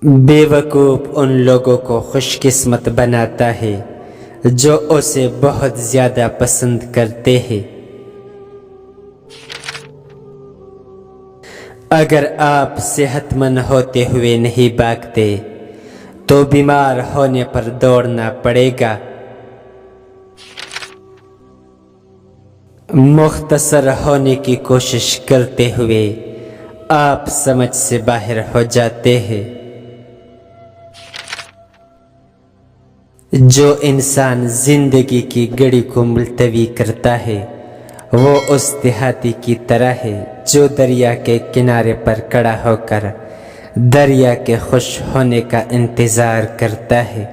بیوقوف ان لوگوں کو خوش قسمت بناتا ہے جو اسے بہت زیادہ پسند کرتے ہیں۔ اگر آپ صحت مند ہوتے ہوئے نہیں بھاگتے تو بیمار ہونے پر دوڑنا پڑے گا۔ مختصر ہونے کی کوشش کرتے ہوئے آپ سمجھ سے باہر ہو جاتے ہیں۔ جو انسان زندگی کی گڑی کو ملتوی کرتا ہے وہ اس دیہاتی کی طرح ہے جو دریا کے کنارے پر کھڑا ہو کر دریا کے خوش ہونے کا انتظار کرتا ہے۔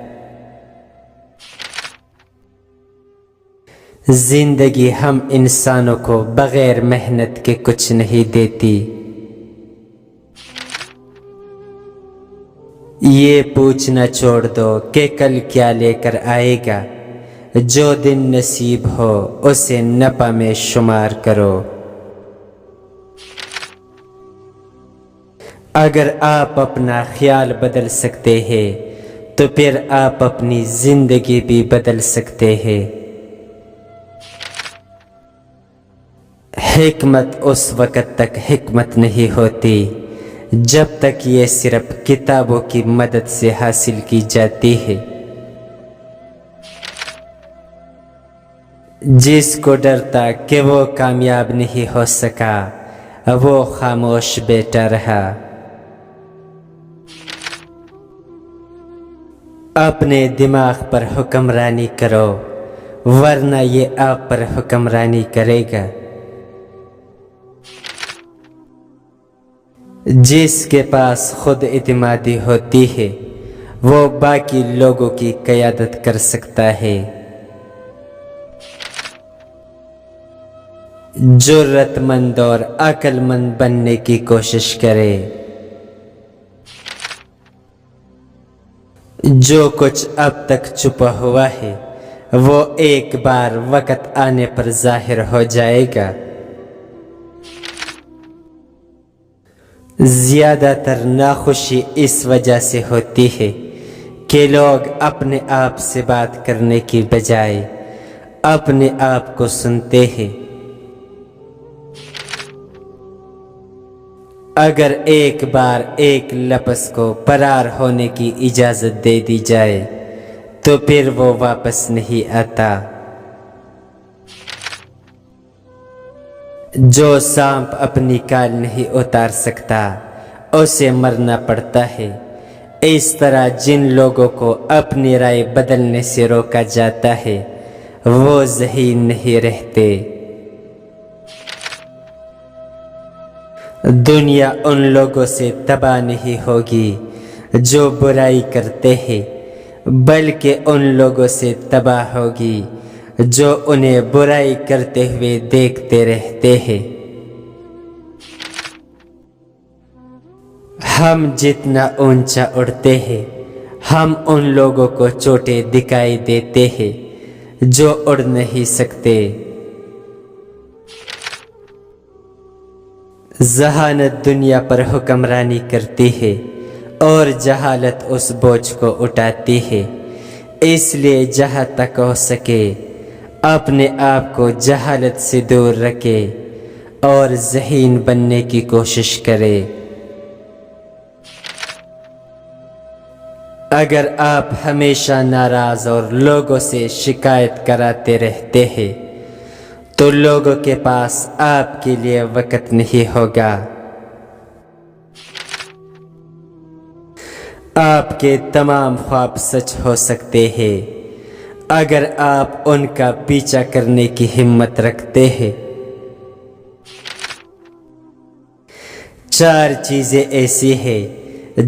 زندگی ہم انسانوں کو بغیر محنت کے کچھ نہیں دیتی۔ یہ پوچھنا چھوڑ دو کہ کل کیا لے کر آئے گا، جو دن نصیب ہو اسے نفع میں شمار کرو۔ اگر آپ اپنا خیال بدل سکتے ہیں تو پھر آپ اپنی زندگی بھی بدل سکتے ہیں۔ حکمت اس وقت تک حکمت نہیں ہوتی جب تک یہ صرف کتابوں کی مدد سے حاصل کی جاتی ہے۔ جس کو ڈرتا کہ وہ کامیاب نہیں ہو سکا وہ خاموش بیٹھا رہا۔ اپنے دماغ پر حکمرانی کرو ورنہ یہ آپ پر حکمرانی کرے گا۔ جس کے پاس خود اعتمادی ہوتی ہے وہ باقی لوگوں کی قیادت کر سکتا ہے۔ جرأت مند اور عقل مند بننے کی کوشش کرے۔ جو کچھ اب تک چھپا ہوا ہے وہ ایک بار وقت آنے پر ظاہر ہو جائے گا۔ زیادہ تر ناخوشی اس وجہ سے ہوتی ہے کہ لوگ اپنے آپ سے بات کرنے کی بجائے اپنے آپ کو سنتے ہیں۔ اگر ایک بار ایک لفظ کو فرار ہونے کی اجازت دے دی جائے تو پھر وہ واپس نہیں آتا۔ جو سانپ اپنی کال نہیں اتار سکتا اسے مرنا پڑتا ہے۔ اس طرح جن لوگوں کو اپنی رائے بدلنے سے روکا جاتا ہے وہ ذہین نہیں رہتے۔ دنیا ان لوگوں سے تباہ نہیں ہوگی جو برائی کرتے ہیں بلکہ ان لوگوں سے تباہ ہوگی جو انہیں برائی کرتے ہوئے دیکھتے رہتے ہیں۔ ہم جتنا اونچا اڑتے ہیں ہم ان لوگوں کو چوٹے دکھائی دیتے ہیں جو اڑ نہیں سکتے۔ ذہانت دنیا پر حکمرانی کرتی ہے اور جہالت اس بوجھ کو اٹھاتی ہے۔ اس لیے جہاں تک ہو سکے اپنے آپ کو جہالت سے دور رکھے اور ذہین بننے کی کوشش کرے۔ اگر آپ ہمیشہ ناراض اور لوگوں سے شکایت کراتے رہتے ہیں تو لوگوں کے پاس آپ کے لیے وقت نہیں ہوگا۔ آپ کے تمام خواب سچ ہو سکتے ہیں اگر آپ ان کا پیچھا کرنے کی ہمت رکھتے ہیں۔ 4 چیزیں ایسی ہیں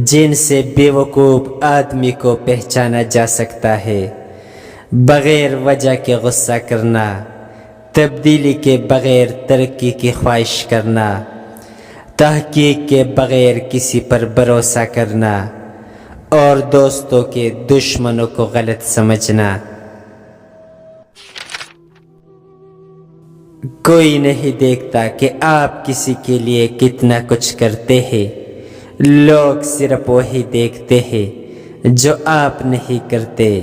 جن سے بیوقوف آدمی کو پہچانا جا سکتا ہے۔ بغیر وجہ کے غصہ کرنا، تبدیلی کے بغیر ترقی کی خواہش کرنا، تحقیق کے بغیر کسی پر بھروسہ کرنا اور دوستوں کے دشمنوں کو غلط سمجھنا۔ کوئی نہیں دیکھتا کہ آپ کسی کے لیے کتنا کچھ کرتے ہیں، لوگ صرف وہی دیکھتے ہیں جو آپ نہیں کرتے۔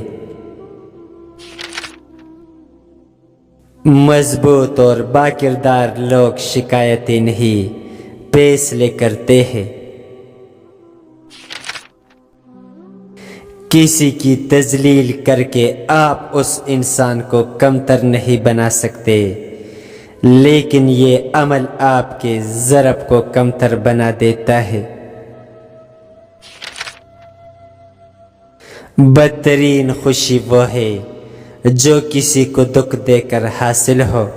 مضبوط اور باکردار لوگ شکایتیں نہیں فیصلے کرتے ہیں۔ کسی کی تذلیل کر کے آپ اس انسان کو کمتر نہیں بنا سکتے، لیکن یہ عمل آپ کے ضرب کو کمتر بنا دیتا ہے۔ بدترین خوشی وہ ہے جو کسی کو دکھ دے کر حاصل ہو۔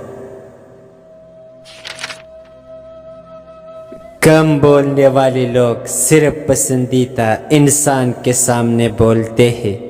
کم بولنے والے لوگ صرف پسندیدہ انسان کے سامنے بولتے ہیں۔